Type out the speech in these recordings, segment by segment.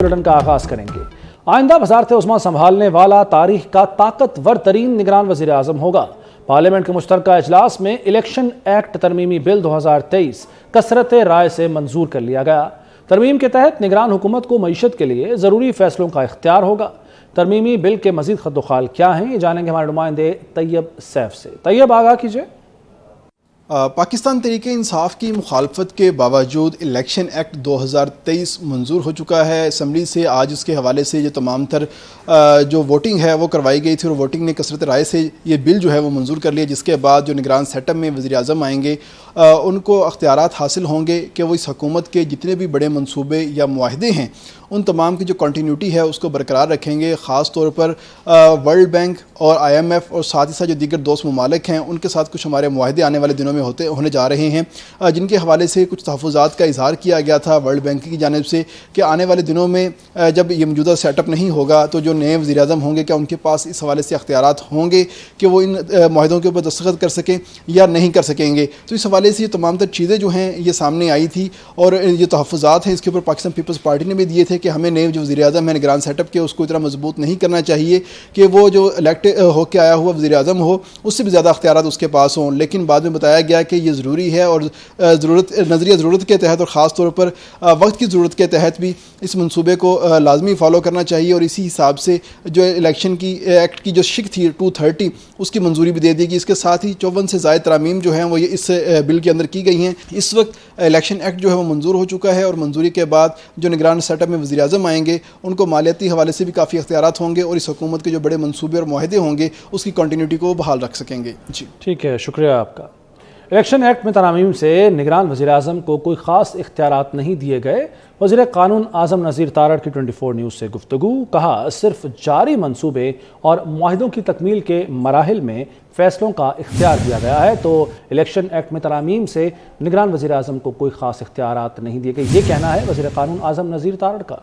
Bulletin का आगाज करेंगे। आइंदा वज़ारत उस्मा संभालने वाला तारीख का ताकतवर तरीन निगरान वज़ीर आज़म होगा। पार्लियामेंट के मुश्तरका इजलास में इलेक्शन एक्ट तरमीमी बिल 2023 कसरत राय से मंजूर कर लिया गया। तरमीम के तहत निगरान हुकूमत को मईशत के लिए ज़रूरी फैसलों का इख्तियार होगा। तरमीमी बिल के मज़ीद खद्दोखाल क्या हैं, ये जानेंगे हमारे नुमाइंदे तैयब सैफ से। तैयब, आगाह कीजिए। पाकिस्तान तहरीक इंसाफ की मुखालफत के बावजूद इलेक्शन एक्ट 2023 मंजूर हो चुका है। असम्बली से आज उसके हवाले से ये तमाम तर जो वोटिंग है वो करवाई गई थी और वोटिंग ने कसरत राय से ये बिल जो है वो मंजूर कर लिया, जिसके बाद जो निगरान सेटअप में वज़ीर आज़म आएंगे उनको अख्तियारात हासिल होंगे कि वो इस हुकूमत के जितने भी बड़े मनसूबे या मुआहदे हैं उन तमाम की जो कंटिन्यूटी है उसको बरकरार रखेंगे। ख़ास तौर पर वर्ल्ड बैंक और IMF और साथ ही साथ जो दीगर दोस्त ममालिक हैं उनके साथ कुछ हमारे मुआहदे आने वाले दिनों में होने जा रहे हैं, जिनके हवाले से कुछ तहफ़्फ़ुज़ात का इज़हार किया गया था वर्ल्ड बैंक की जानिब से कि आने वाले दिनों में जब ये मौजूदा सेटअप नहीं होगा तो जो नए वज़ीर आज़म होंगे क्या उनके पास इस हवाले से अख्तियारात होंगे कि वो इन मुआहदों के ऊपर दस्तखत कर सकें या नहीं कर सकेंगे। तो इस हवाले से ये तमाम तर चीज़ें जो हैं ये सामने आई थी और ये तहफ़्फ़ुज़ात हैं इसके ऊपर पाकिस्तान पीपल्स पार्टी ने भी दिए थे कि हमें नए जो वज़ीर आज़म है निगरान सेटअप के उसको इतना मजबूत नहीं करना चाहिए कि वो जो इलेक्ट होकर आया हुआ वज़ीर आज़म हो उससे भी ज़्यादा अख्तियारात उसके पास हों। लेकिन बाद में बताया गया कि ये ज़रूरी है और ज़रूरत के तहत और ख़ास तौर पर वक्त की ज़रूरत के तहत भी इस मनसूबे को लाजमी फ़ॉलो करना चाहिए और इसी हिसाब से जो इलेक्शन की एक्ट की जो शिक थी 230 उसकी मंजूरी भी दे दी गई। इसके साथ ही 54 से ज़ायद तरामीम जो हैं वो ये इस बिल के अंदर की गई हैं। इस वक्त इलेक्शन एक्ट जो है वो मंजूर हो चुका है और मंजूरी के बाद जो निगरान सेटअप में वज़ीर आज़म आएंगे उनको मालियाती हवाले से भी काफ़ी अख्तियारात होंगे और इस हुकूमत के जो बड़े मनसूबे और मुआहदे होंगे उसकी कंटिन्यूटी को बहाल रख सकेंगे। जी ठीक है, शुक्रिया आपका। इलेक्शन एक्ट में तरामीम से निगरान वज़ीर आज़म को कोई ख़ास इख्तियारात नहीं दिए गए। वज़ीर क़ानून आज़म नज़ीर तारड़ की 24 न्यूज़ से गुफ्तगू। कहा, सिर्फ जारी मंसूबे और मुआहिदों की तकमील के मराहिल में फ़ैसलों का इख्तियार दिया गया है, तो इलेक्शन एक्ट में तरामीम से निगरान वज़ीर आज़म को कोई ख़ास इख्तियारात नहीं दिए गए। ये कहना है वज़ीर क़ानून आज़म नज़ीर तारड़ का।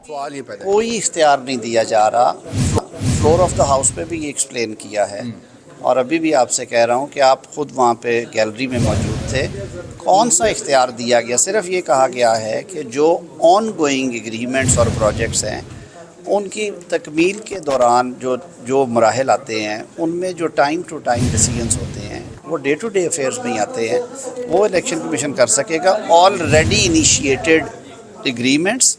कोई इख्तियार नहीं दिया जा रहा। फ्लोर ऑफ द हाउस पे भी ये एक्सप्लेन किया है और अभी भी आपसे कह रहा हूँ कि आप खुद वहाँ पे गैलरी में मौजूद थे। कौन सा इख्तियार दिया गया? सिर्फ ये कहा गया है कि जो ऑन गोइंग एग्रीमेंट्स और प्रोजेक्ट्स हैं उनकी तकमील के दौरान जो मराहल आते हैं उनमें जो टाइम टू टाइम डिसीजंस होते हैं वो डे टू डे अफेयर्स में ही आते हैं, वो इलेक्शन कमीशन कर सकेगा। Already initiated agreements,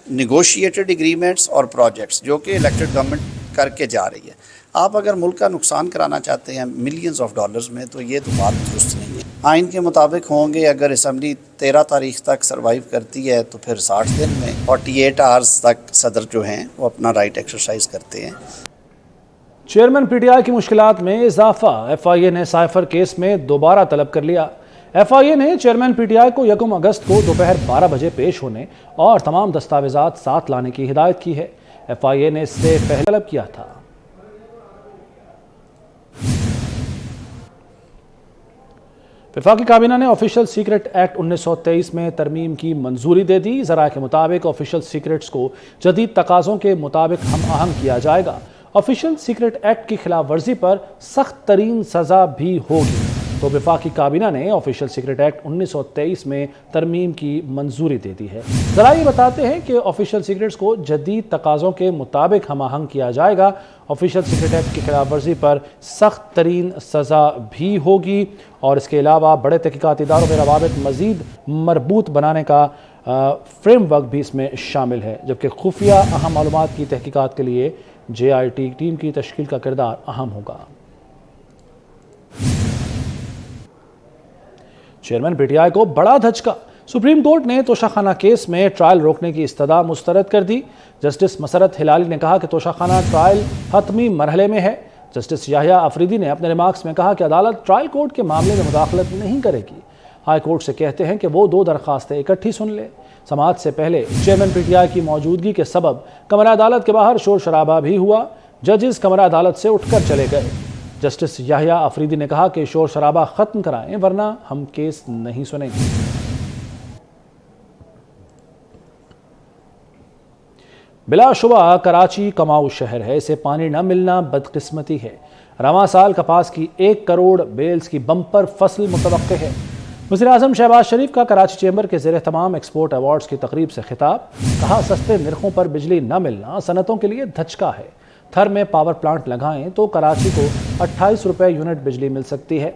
negotiated agreements और प्रोजेक्ट्स जो कि इलेक्टेड गवर्नमेंट करके जा रही है। आप अगर मुल्क का नुकसान कराना चाहते हैं मिलियंस ऑफ डॉलर्स में तो ये तो बात दुरुस्त नहीं है। आइन के मुताबिक होंगे। अगर असम्बली 13 तारीख तक सर्वाइव करती है तो फिर 60 दिन में 48 आवर्स तक सदर जो हैं वो अपना राइट एक्सरसाइज करते हैं। चेयरमैन PTI की मुश्किलात में इजाफा। FIA ने साइफर केस में दोबारा तलब कर लिया। FIA ने चेयरमैन PTI को 1 अगस्त को दोपहर 12 बजे पेश होने और तमाम दस्तावेजात साथ लाने की हिदायत की है। FIA ने इससे पहले तलब किया था। वफाकी काबीना ने ऑफिशियल सीक्रेट एक्ट 1923 में तरमीम की मंजूरी दे दी। ज़राए के मुताबिक ऑफिशियल सीक्रेट्स को जदीद तकाज़ों के मुताबिक हम आहंग किया जाएगा। ऑफिशियल सीक्रेट एक्ट की खिलाफ वर्जी पर सख्त तरीन सज़ा भी होगी। तो वफाकी काबीना ने ऑफिशियल सीक्रेट एक्ट 1923 में तरमीम की मंजूरी दे दी है। ज़रा ये बताते हैं कि ऑफिशियल सीक्रेट्स को जदीद तकाज़ों के मुताबिक हम आहंग किया जाएगा। ऑफिशियल सीक्रेट एक्ट की खिलाफ वर्जी पर सख्त तरीन सज़ा भी होगी और इसके अलावा बड़े तहकीकाती इदारों में रवाबित मज़ीद मरबूत बनाने का फ्रेमवर्क भी इसमें शामिल है, जबकि खुफिया अहम मालूमात की तहकीकात के लिए JIT टीम की तश्कील का किरदार अहम होगा। चेयरमैन PTI को बड़ा धचका। सुप्रीम कोर्ट ने तोशाखाना केस में ट्रायल रोकने की इस्तदा मुस्तरद कर दी। जस्टिस मसरत हिलाली ने कहा कि तोशाखाना ट्रायल हतमी मरहले में है। जस्टिस याहिया अफरीदी ने अपने रिमार्क्स में कहा कि अदालत ट्रायल कोर्ट के मामले में मुदाखलत नहीं करेगी। हाई कोर्ट से कहते हैं कि वो 2 दरख्वास्तें इकट्ठी सुन ले। समाअत से पहले चेयरमैन PTI की मौजूदगी के सबब कमरा अदालत के बाहर शोर शराबा भी हुआ। जजेस कमरा अदालत से उठकर चले गए। जस्टिस याहिया अफरीदी ने कहा कि शोर शराबा खत्म कराएं वरना हम केस नहीं सुनेंगे। बिलाशुबा कराची कमाऊ शहर है, इसे पानी न मिलना बदकिस्मती है। रवां साल कपास की 1 करोड़ बेल्स की बम्पर फसल मुतवक्के है। वज़ीर-ए-आज़म शहबाज शरीफ का कराची चैम्बर के ज़ेर तमाम एक्सपोर्ट अवार्ड्स की तकरीब से खिताब। कहा, सस्ते नरखों पर बिजली न मिलना सनतों के लिए धचका है। थर में पावर प्लांट लगाएं तो कराची को 28 रुपए यूनिट बिजली मिल सकती है।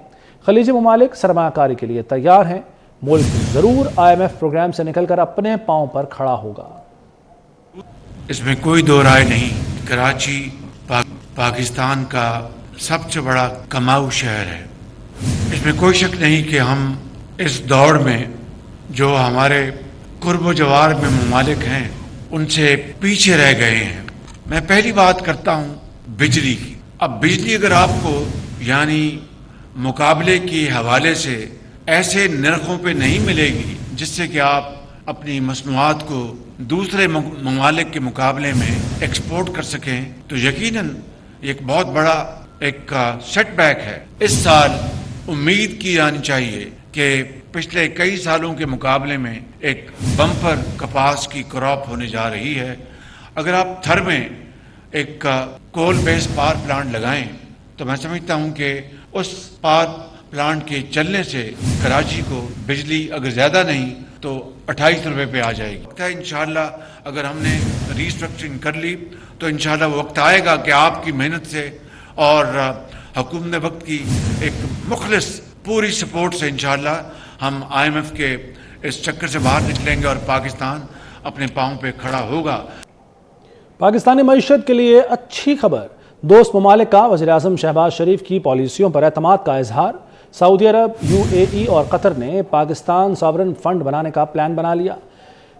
खलीजी ममालिक सरमायाकारी के लिए तैयार हैं। मुल्क ज़रूर IMF प्रोग्राम से निकलकर अपने पाँव पर खड़ा होगा। इसमें कोई दो राय नहीं, कराची पाकिस्तान का सबसे बड़ा कमाऊ शहर है। इसमें कोई शक नहीं कि हम इस दौड़ में जो हमारे कुर्ब जवार में ममालिक हैं उनसे पीछे रह गए हैं। मैं पहली बात करता हूँ बिजली की। अब बिजली अगर आपको यानी मुकाबले के हवाले से ऐसे नरखों पे नहीं मिलेगी जिससे कि आप अपनी मसनूआत को दूसरे ममालिक के मुकाबले में एक्सपोर्ट कर सकें, तो यकीनन एक बहुत बड़ा एक सेटबैक है। इस साल उम्मीद की जानी चाहिए कि पिछले कई सालों के मुकाबले में एक बम्पर कपास की क्रॉप होने जा रही है। अगर आप थर में एक कोल बेस पावर प्लांट लगाएं तो मैं समझता हूं कि उस पावर प्लांट के चलने से कराची को बिजली अगर ज़्यादा नहीं तो 28 रुपए पे आ जाएगी। इंशाल्लाह अगर हमने रीस्ट्रक्चरिंग कर ली तो इंशाल्लाह वक्त आएगा कि आपकी मेहनत से और हुकूमत वक्त की एक मुखलिस पूरी सपोर्ट से इंशाल्लाह हम IMF के इस चक्कर से बाहर निकलेंगे और पाकिस्तान अपने पाँव पे खड़ा होगा। पाकिस्तानी मईशत के लिए अच्छी खबर। दोस्त ममालिक का वज़ीर-ए-आज़म शहबाज शरीफ की पॉलिसियों पर एतमाद का इजहार। सऊदी अरब, UAE और कतर ने पाकिस्तान सॉवरन फंड बनाने का प्लान बना लिया।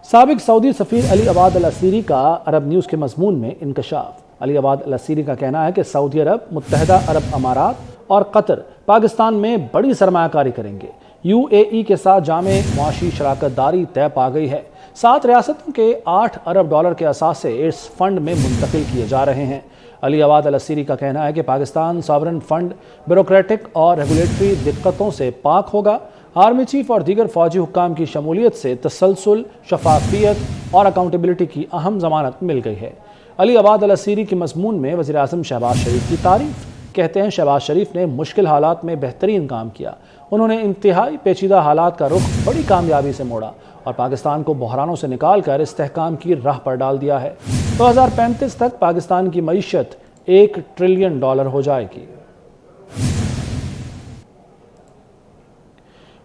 साबिक सऊदी सफ़ीर अली अवाद अल असीरी का अरब न्यूज़ के मजमून में इंकशाफ। अली अवाद अल असीरी का कहना है कि सऊदी अरब, मुत्तहिदा अरब अमारात और कतर पाकिस्तान में बड़ी सरमायाकारी करेंगे। UAE के साथ जामे मुआशी शराकत दारी तय पा गई है। 7 रियासतों के 8 अरब डॉलर के असासे इस फंड में मुंतकिल किए जा रहे हैं। अली अवाद अल असीरी का कहना है कि पाकिस्तान सॉवरन फंड ब्यूरोक्रेटिक और रेगुलेटरी दिक्कतों से पाक होगा। आर्मी चीफ और दीगर फौजी हुक्काम की शमूलियत से तसलसल, शफाफियत और अकाउंटेबिलिटी की अहम ज़मानत मिल गई है। अली अवाद अल असीरी के मजमून में वज़ीर-ए-आज़म शहबाज शरीफ की तारीफ। कहते हैं, शहबाज शरीफ ने मुश्किल हालात में बेहतरीन काम किया। उन्होंने इंतहाई पेचीदा हालात का रुख बड़ी कामयाबी से मोड़ा और पाकिस्तान को बहरानों से निकाल कर इस्तेहकाम की राह पर डाल दिया है। 2035 तक पाकिस्तान की मईशत $1 ट्रिलियन हो जाएगी।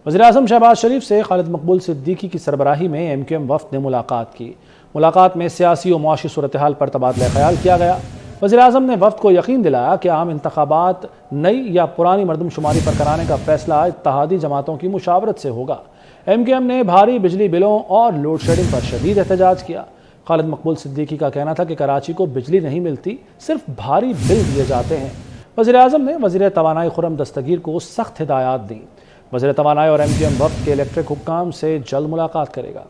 वज़ीर-ए-आज़म शहबाज शरीफ से खालिद मकबूल सिद्दीकी की सरबराही में MQM वफ़द ने मुलाकात की। मुलाकात में सियासी और मुआशी सूरत हाल पर तबादला ख्याल किया गया। वज़ीर-ए-आज़म ने वफ़द को यकीन दिलाया कि आम इंतखाबात नई या पुरानी मरदमशुमारी पर कराने का फैसला इत्तेहादी जमातों की मुशावरत से होगा। MQM ने भारी बिजली बिलों और लोड शेडिंग पर शदीद एहतजाज किया। खालिद मकबूल सिद्दीकी का कहना था कि कराची को बिजली नहीं मिलती, सिर्फ भारी बिल दिए जाते हैं। वज़ीर-ए-आज़म ने वज़ीर तवानाई खुर्रम दस्तगीर को सख्त हिदायत दी। वज़ीर तवानाई और MQM वफ़द के इलेक्ट्रिक हुक्काम से जल्द मुलाकात करेगा।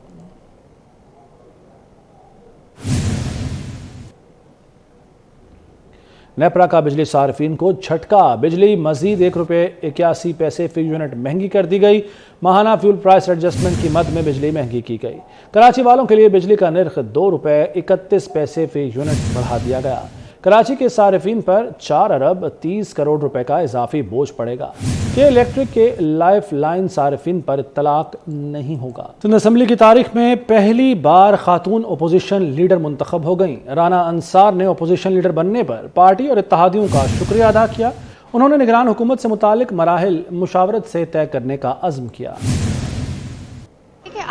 नेपरा का बिजली सार्फिन को झटका। बिजली मजीद ₹1.81 फी यूनिट महंगी कर दी गई। माहाना फ्यूल प्राइस एडजस्टमेंट की मद में बिजली महंगी की गई। कराची वालों के लिए बिजली का निर्ख ₹2.31 फी यूनिट बढ़ा दिया गया। कराची के सार्फिन पर 4 अरब 30 करोड़ रुपए का इजाफी बोझ पड़ेगा। के इलेक्ट्रिक के लाइफ लाइन सार्फिन पर इत्तलाक नहीं होगा। सिंध असम्बली की तारीख में पहली बार खातून अपोजिशन लीडर मुंतखब हो गई। राना अंसार ने अपोजिशन लीडर बनने पर पार्टी और इत्तेहादियों का शुक्रिया अदा किया। उन्होंने निगरान हुकूमत से मुतालिक मराहिल मुशावरत से तय करने का अज़्म किया।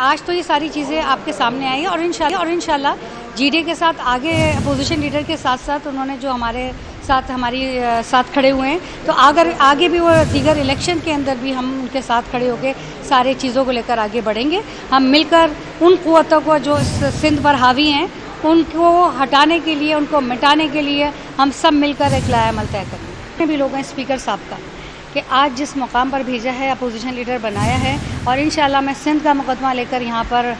आज तो ये सारी चीज़ें आपके सामने आई और इंशाल्लाह GD के साथ आगे अपोजिशन लीडर के साथ साथ उन्होंने जो हमारे साथ खड़े हुए हैं, तो अगर आगे भी वो दीगर इलेक्शन के अंदर भी हम उनके साथ खड़े होकर सारे चीज़ों को लेकर आगे बढ़ेंगे। हम मिलकर उन क़ुव्वतों को जो सिंध पर हावी हैं उनको हटाने के लिए, उनको मिटाने के लिए हम सब मिलकर एक लाएअमल तय करेंगे। भी लोग हैं स्पीकर साहब का कि आज जिस मुकाम पर भेजा है, अपोजिशन लीडर बनाया है और इंशाल्लाह मैं सिंध का मुकदमा लेकर यहाँ पर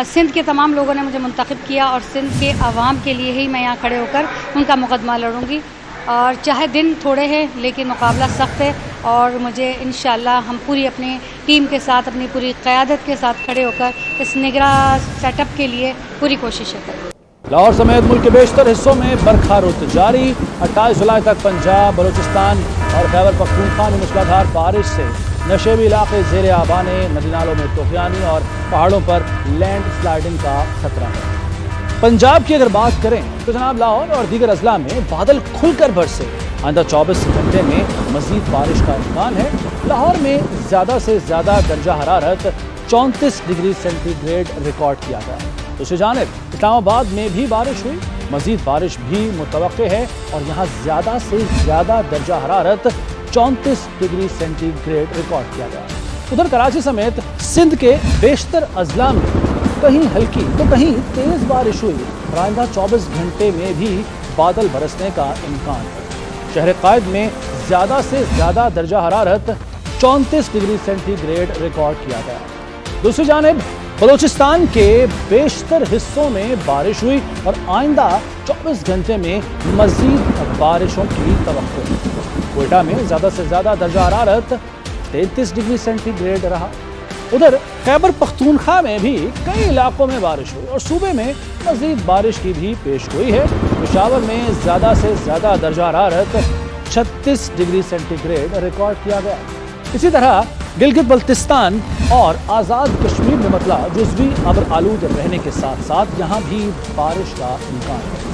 सिंध के तमाम लोगों ने मुझे मुंतखब किया और सिंध के आवाम के लिए ही मैं यहाँ खड़े होकर उनका मुकदमा लड़ूंगी। और चाहे दिन थोड़े हैं लेकिन मुकाबला सख्त है और मुझे इंशाल्लाह हम पूरी अपनी टीम के साथ, अपनी पूरी क़यादत के साथ खड़े होकर इस निगरान सेटअप के लिए पूरी कोशिशें करें। लाहौर समेत मुल्क के बेशतर हिस्सों में बरखा रुत जारी। 28 जुलाई तक पंजाब, बलूचिस्तान और खैबर पख्तूनख्वा में मूसलाधार बारिश से नशेबी इलाके ज़ेरे आबाने, नदी नालों में तूफ़ानी और पहाड़ों पर लैंड स्लाइडिंग का खतरा है। पंजाब की अगर बात करें तो जनाब लाहौर और दीगर अजला में बादल खुलकर बरसे। आइंदा 24 घंटे में मजीद बारिश का इम्कान है। लाहौर में ज़्यादा से ज़्यादा दर्जा हरारत 34 डिग्री सेंटीग्रेड रिकॉर्ड किया गया। दूसरी जानिब इस्लामाबाद में भी बारिश हुई, मजीद बारिश भी मुतवक्के है और यहाँ ज़्यादा से ज़्यादा दर्जा हरारत 34 डिग्री सेंटीग्रेड रिकॉर्ड किया गया। उधर कराची समेत सिंध के बेशतर अजला में कहीं हल्की तो कहीं तेज़ बारिश हुई और आइंदा 24 घंटे में भी बादल बरसने का इम्कान है। शहर कायद में ज़्यादा से ज़्यादा दर्जा हरारत 34 डिग्री सेंटीग्रेड रिकॉर्ड किया गया। दूसरी जानिब बलूचिस्तान के बेशतर हिस्सों में बारिश हुई और आइंदा 24 घंटे में मज़ीद बारिशों की तवक्को है। कोयटा में ज़्यादा से ज़्यादा दर्जा हरारत 33 डिग्री सेंटीग्रेड रहा। उधर खैबर पख्तूनख्वा में भी कई इलाकों में बारिश हुई और सूबे में मज़ीद बारिश की भी पेशगोई है। पेशावर में ज़्यादा से ज़्यादा दर्जा हरारत 36 डिग्री सेंटीग्रेड रिकॉर्ड किया गया। इसी तरह गिलगित बल्तिस्तान और आज़ाद कश्मीर में मतला जुज़वी अब्र आलूद रहने के साथ साथ यहाँ भी बारिश का इम्कान है।